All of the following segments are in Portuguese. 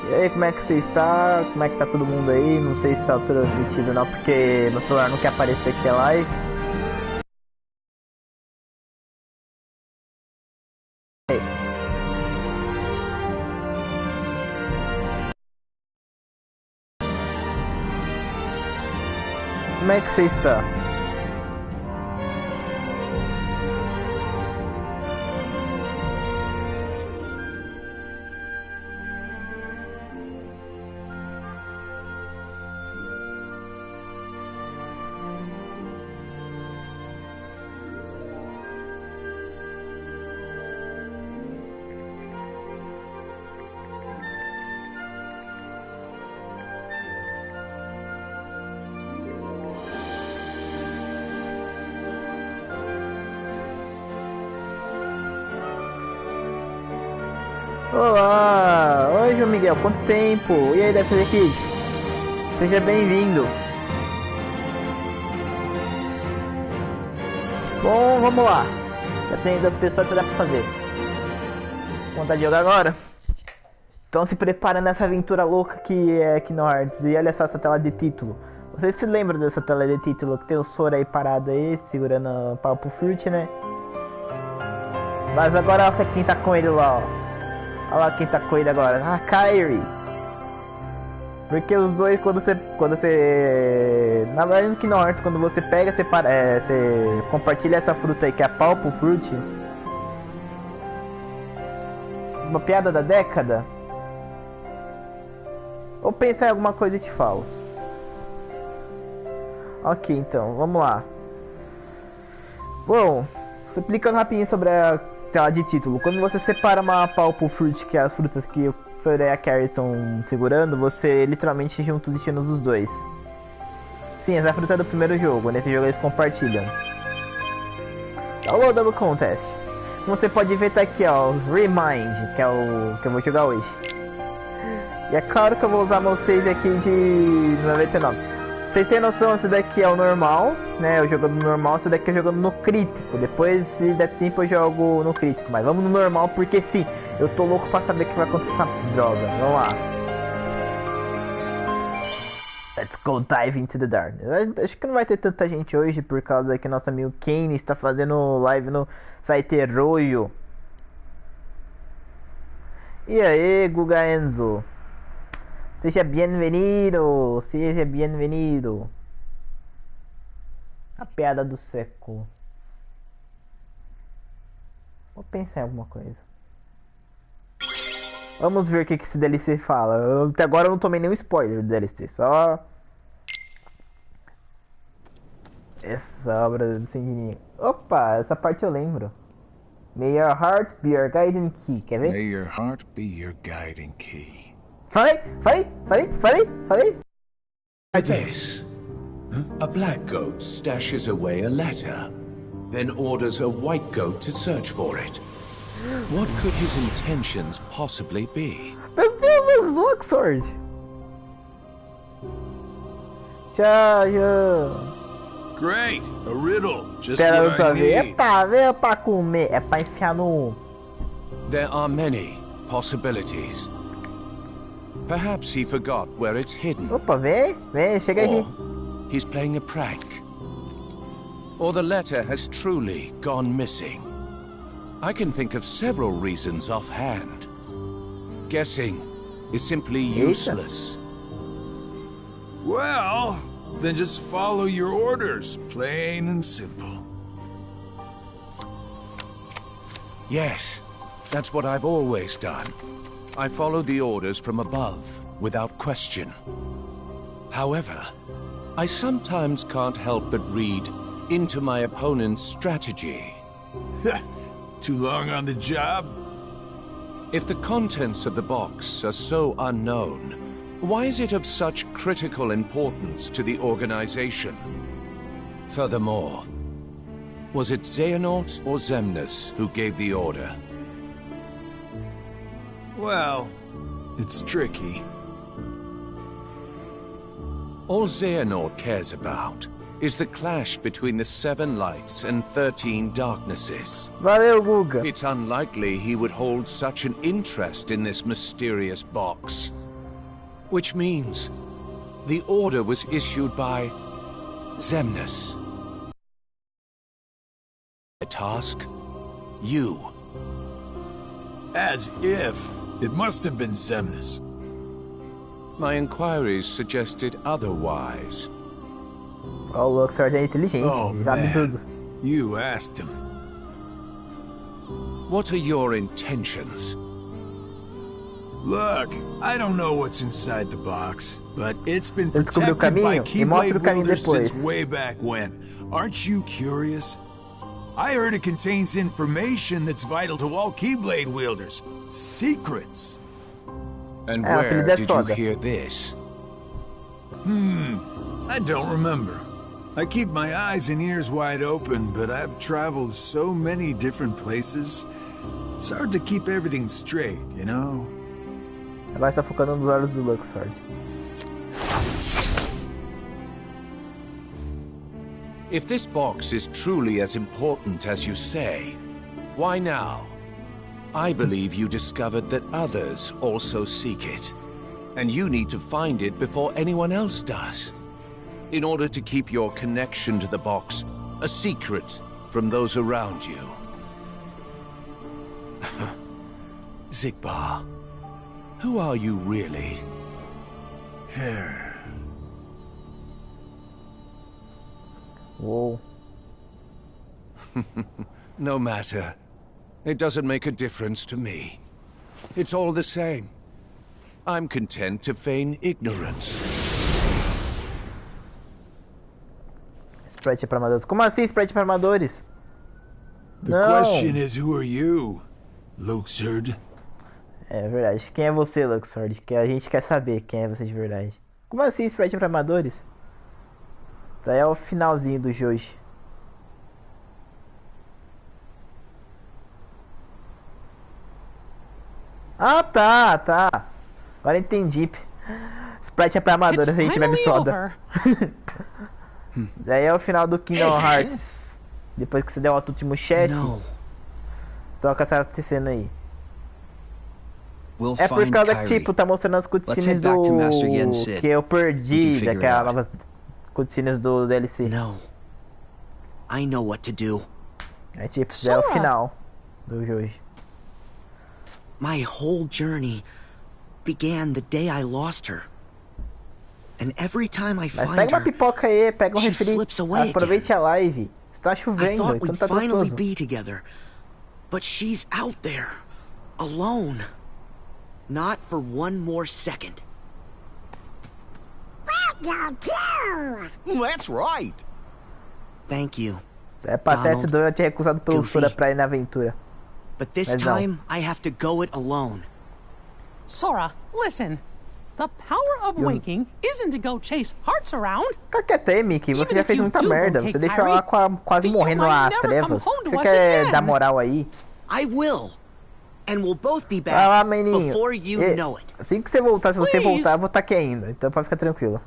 E aí, como é que você está? Como é que tá todo mundo aí? Não sei se tá transmitido ou não, porque meu celular não quer aparecer que é live. Como é que você está? Olá! Oi, João Miguel, quanto tempo? E aí, Deve Kid? Seja bem-vindo. Bom, vamos lá. Já tem 2 pessoas que dá pra fazer. Vontade de jogar agora? Então se prepara nessa aventura louca que é Kingdom Hearts. E olha só essa tela de título. Vocês se lembram dessa tela de título que tem o Sora aí parado aí, segurando o Papo Fruit, né? Mas agora olha quem tá com ele lá, ó. Olha lá quem tá com ele agora. Ah, Kairi. Porque os dois, quando você... Na verdade, no Kingdom Hearts, quando você pega, você compartilha essa fruta aí, que é a Papo Fruit. Uma piada da década. Ou pensa em alguma coisa e te falo. Ok, então, vamos lá. Bom, explicando rapidinho sobre a tela de título. Quando você separa uma Papo Fruit, que é as frutas que o Sora e a Kairi estão segurando, você literalmente junta os destinos dos dois. Sim, essa é a fruta do primeiro jogo. Nesse jogo eles compartilham. Alô, Double Contest. Como você pode ver, tá aqui, ó, o Remind, que é o que eu vou jogar hoje. E é claro que eu vou usar meu save aqui de 99. Vocês têm noção, esse daqui é o normal, né? Eu jogando no normal, esse daqui eu jogando no crítico. Depois, se der tempo, eu jogo no crítico. Mas vamos no normal, porque sim, eu tô louco pra saber o que vai acontecer essa droga. Vamos lá. Let's go dive into the darkness. Acho que não vai ter tanta gente hoje, por causa que nosso amigo Kane está fazendo live no site Royo. E aí, Guga Enzo? Seja bem-vindo, seja bem-vindo. A piada do século. Vou pensar em alguma coisa. Vamos ver o que esse DLC fala. Até agora eu não tomei nenhum spoiler do DLC, só essa obra do Sendinho. Opa, essa parte eu lembro. May your heart be your guiding key, quer ver? May your heart be your guiding key. Falei. This. A black goat stashes away a letter, then orders a white goat to search for it. What could his intentions possibly be? Meu Deus, Luxord! Tchau, João. Great, a riddle, just Pera what pra I ver. need. É pra comer, é pra enfiar no... There are many possibilities. Perhaps he forgot where it's hidden. Opa, vem, chega Or aqui. he's playing a prank. Or the letter has truly gone missing. I can think of several reasons offhand. Guessing is simply useless. Well, then just follow your orders, plain and simple. Yes, that's what I've always done. I follow the orders from above, without question. However, I sometimes can't help but read into my opponent's strategy. Too long on the job? If the contents of the box are so unknown, why is it of such critical importance to the organization? Furthermore, was it Xehanort or Xemnas who gave the order? Well, it's tricky. All Xehanort cares about is the clash between the 7 lights and 13 darknesses. Valeu, Guga. It's unlikely he would hold such an interest in this mysterious box. Which means the order was issued by Xemnas. A task? You. As if. It must have been Xemnas. My inquiries suggested otherwise. Oh, o Luxord é inteligente, sabe tudo. You asked him. What are your intentions? Look, I don't know what's inside the box, but it's been Eu descobri o protected by caminho e mostra o Keyblade caminho wielders depois. since way back when. Aren't you curious? I heard it contains information that's vital to all Keyblade wielders. Secrets. And É, o where apelido é did you Soda. hear this? I don't remember. I keep my eyes and ears wide open, but I've traveled so many different places. It's hard to keep everything straight, you know? Agora tá focando nos olhos do Luxord. If this box is truly as important as you say, why now? I believe you discovered that others also seek it, and you need to find it before anyone else does, in order to keep your connection to the box a secret from those around you. Zigbar, who are you really? Uou. No matter. It doesn't make a difference to me. It's all the same. I'm content to feign ignorance. Sprite para amadores. Como assim, Sprite para amadores? The Não. question is, who are you, Luxord? É verdade. Quem é você, Luxord? Que a gente quer saber quem é você de verdade. Como assim, Sprite para amadores? Isso daí é o finalzinho do jogo. Ah, tá. Agora entendi. Sprite é pra amadores, a gente bebe soda. Daí é o final do Kingdom Hearts. Depois que você der o último chefe. Toca essa cena aí. É por causa que, tipo, tá mostrando as cutscenes do... que eu perdi, daquela nova cutscenes do DLC. No. I know what to do. É tipo, é o final do jogo. My whole journey began the day I lost her. And every time I Mas find pega uma her, pipoca aí, pega um she refri. slips away Aproveite a live. Está I chovendo, thought então we'd tá finally gostoso. be together. But she's out there, alone. Not for one more second. That's right. Thank you. É patético Donald, eu ter recusado pelo Goofy. Sora pra ir na aventura. But this Mas não. time, I have to go it alone. Sora, listen. The power of waking isn't to go chase hearts around. Fica quieto aí, Mickey. Você Even já if fez you muita do merda. okay, Você deixou Kyrie, ela quase you morrendo might nas never trevas. come home to Você us quer again. dar moral aí? I will. And we'll both be Vai lá, back menino. before you E- know it. Assim que você voltar, se você Please. voltar, eu vou estar aqui ainda. Então pode ficar tranquilo.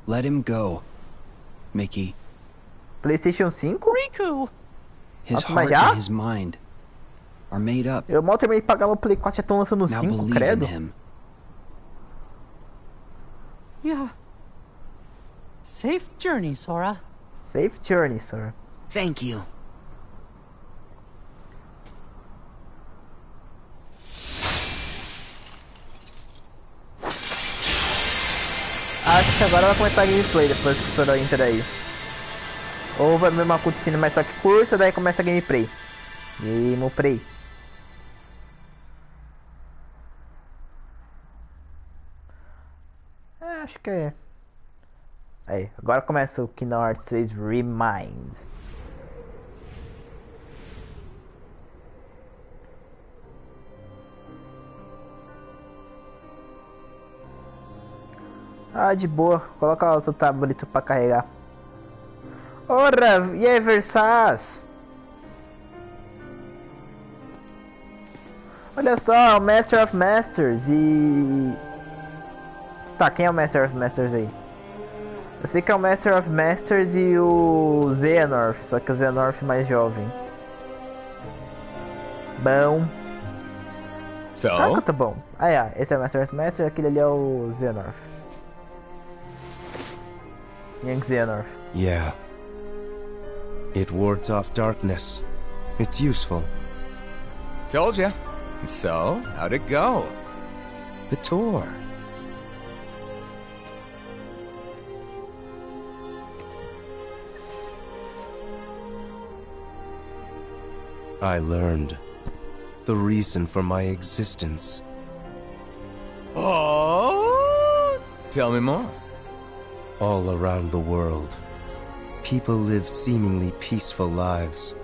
Let him go, Mickey. PlayStation 5? Riku! His Nossa, mas heart já? and his mind are made up. Eu mal terminei de pagar meu Play 4 e já estão lançando o Now 5, believe in credo. him. Yeah. Safe journey, Sora. Safe journey, sir. Thank you. Acho que agora vai começar a gameplay depois que o Sora entra aí. Ou vai ver uma cutscene mais só que curta, daí começa a gameplay. Gameplay. Acho que é. Aí, agora começa o Kingdom Hearts 3 Remind. Ah, de boa. Coloca lá o seu tablito pra carregar. Ora, e aí, Versaz? Olha só, o Master of Masters e... Tá, quem é o Master of Masters aí? Eu sei que é o Master of Masters e o Xehanort, só que o Xehanort mais jovem. Bom. Ah, tá bom. Ah, é. Esse é o Master Master, aquele ali é o Xenorf. Young Xenorf. Yeah. It wards off darkness. It's useful. Told ya. So, how'd it go? The tour. I learned the reason for my existence. Oh! Tell me more. All around the world, people live seemingly peaceful lives.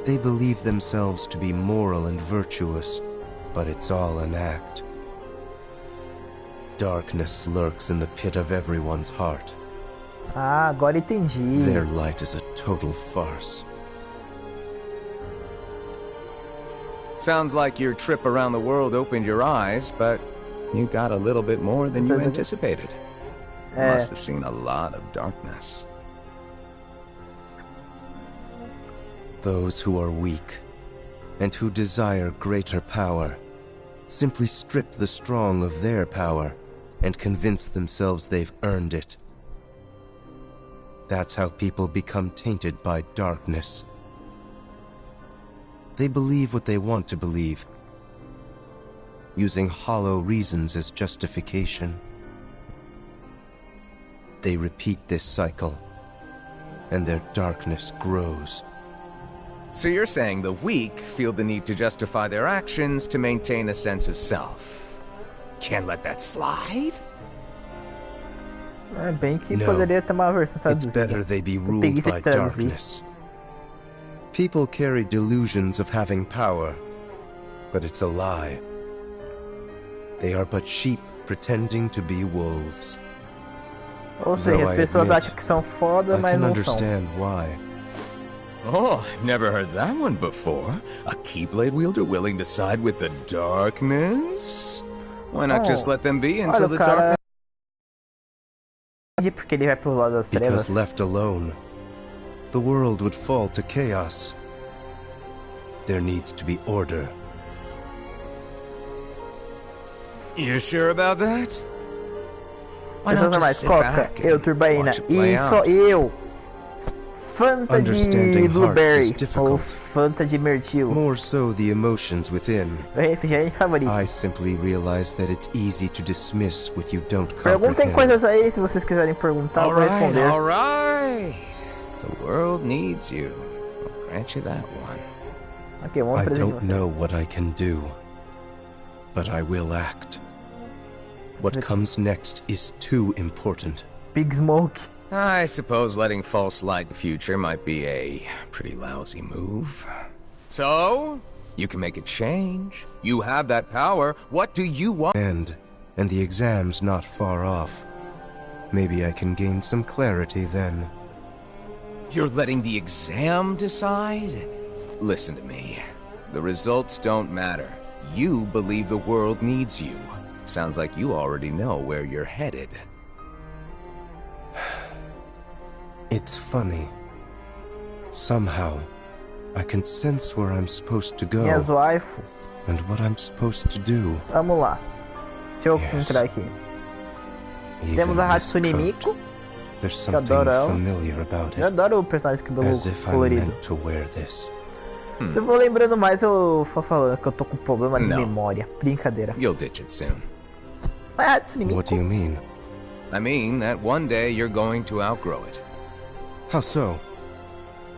They believe themselves to be moral and virtuous, but it's all an act. Darkness lurks in the pit of everyone's heart. Ah, agora entendi. Their light is a total farce. Sounds like your trip around the world opened your eyes, but you got a little bit more than you anticipated. You must have seen a lot of darkness. Those who are weak and who desire greater power simply strip the strong of their power and convince themselves they've earned it. That's how people become tainted by darkness. They believe what they want to believe, using hollow reasons as justification. They repeat this cycle, and their darkness grows. So you're saying the weak feel the need to justify their actions to maintain a sense of self. Can't let that slide? É bem que No, poderia ter uma versão it's traduzida. better they be ruled by darkness. People carry delusions of having power, but it's a lie. They are but sheep pretending to be wolves. Ou seja, as pessoas acham que são foda, I mas can não são. understand why. Oh, I've never heard that one before. A Keyblade wielder willing to side with the darkness? Why not just let them be until the darkness... Porque ele vai pro lado das Because trevas. left alone, the world would fall to chaos. There needs to be order. You sure about that? Why Pessoas not normais, just sit Coca, back eu, and Turbaína, watch it play e só out? eu. Fanta de Understanding hearts Blueberry, is ou difficult. Fanta de Mirtilo. More so the emotions within. Meu refrigerante favorito. I simply realize that it's easy to dismiss what you don't Perguntem comprehend. coisas aí, se vocês quiserem perguntar, eu vou responder. All right. The world needs you. I'll grant you that one. Ok, vamos I presente don't você. know what I can do, but I will act. What comes next is too important. Big Smoke. I suppose letting false light the future might be a pretty lousy move. So, you can make a change. You have that power. What do you want? And the exam's not far off. Maybe I can gain some clarity then. You're letting the exam decide? Listen to me. The results don't matter. You believe the world needs you. Sounds like you already know where you're headed. It's funny. Somehow, I can sense where I'm supposed to go Minhas waifu. and what I'm supposed to do. Vamos lá. Deixa eu Yes. entrar aqui. Even Temos a this Hatsune coat. Miku. There's something adoro ela. familiar about Eu it. adoro o personagem com cabelo As if I'm colorido. meant to wear this. Se eu vou lembrando mais, eu vou falando que eu tô com problema de Não. memória. Brincadeira. You'll ditch it soon. Mas a Hatsune Miku. What do you mean? I mean that one day you're going to outgrow it. How so?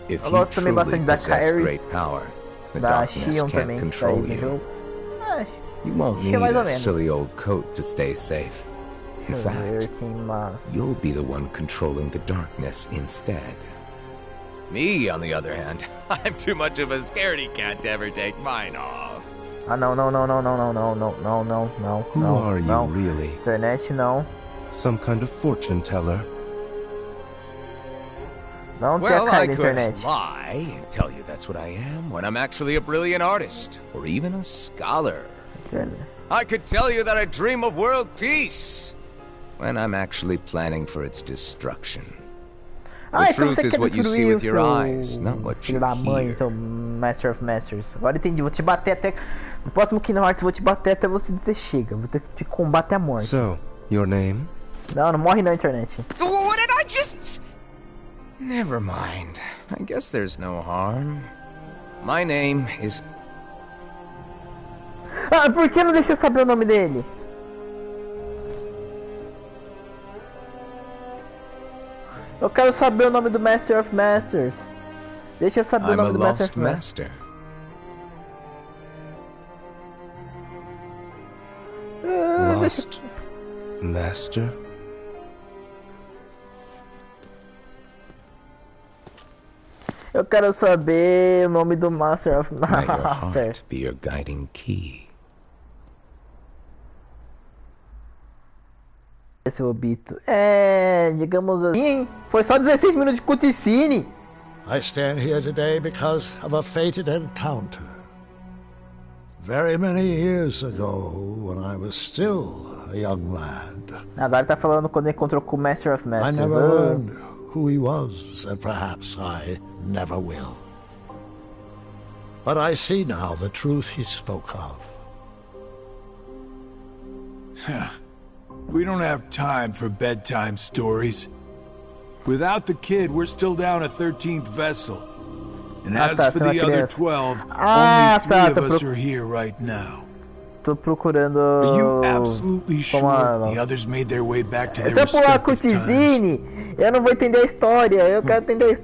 If Eu you gosto também truly bastante da possess Kairi, great power, the da darkness Shion can't também, que tá aí control no you. jogo. Ah, You won't Shion need mais ou a menos. silly old coat to stay safe. In Deixa eu ver fact, quem mais. you'll be the one controlling the darkness instead. Me, on the other hand, I'm too much of a scaredy cat to ever take mine off. Ah, não, não, não, não, não, não, não, não, não, não, não. Who não, are you não. really? Internet não. Some kind of fortune teller? Não tem Well, a cara I da could internet. lie and tell you that's what I am when I'm actually a brilliant artist, or even a scholar. I could tell you that I dream of world peace when I'm actually planning for its destruction. Ah, então truth você is quer what you see destruir with your eyes, not what filho you da mãe, hear. seu Master of Masters. Agora entendi, vou te bater até... No próximo Kingdom Hearts eu vou te bater até você dizer chega. Vou ter que te combater à morte. So, your name? Não morre na internet. What did I just... Never mind. I guess there's no harm. My name is... Ah, por que não deixa eu saber o nome dele? Eu quero saber o nome do Master of Masters. Deixa eu saber o nome do Master of Masters. Lost Master? Eu quero saber o nome do Master of May your Masters. heart be your guiding key. Esse obito. Digamos assim, foi só 16 minutos de cutscene. I stand here today because of a fated encounter. Very many years ago, when I was still a young lad. Agora tá falando quando ele encontrou com o Master of I Masters. never learned who he was, and perhaps I never will. But I see now the truth he spoke of. We don't have time for bedtime stories. Without the kid, we're still down a 13th vessel. And as for the other 12, only 3 of us are here right now. Tô procurando. Are you absolutely sure the others made their way back to their Se eu pular respective times? cutscene, eu não vou entender a história. Eu quero entender a história.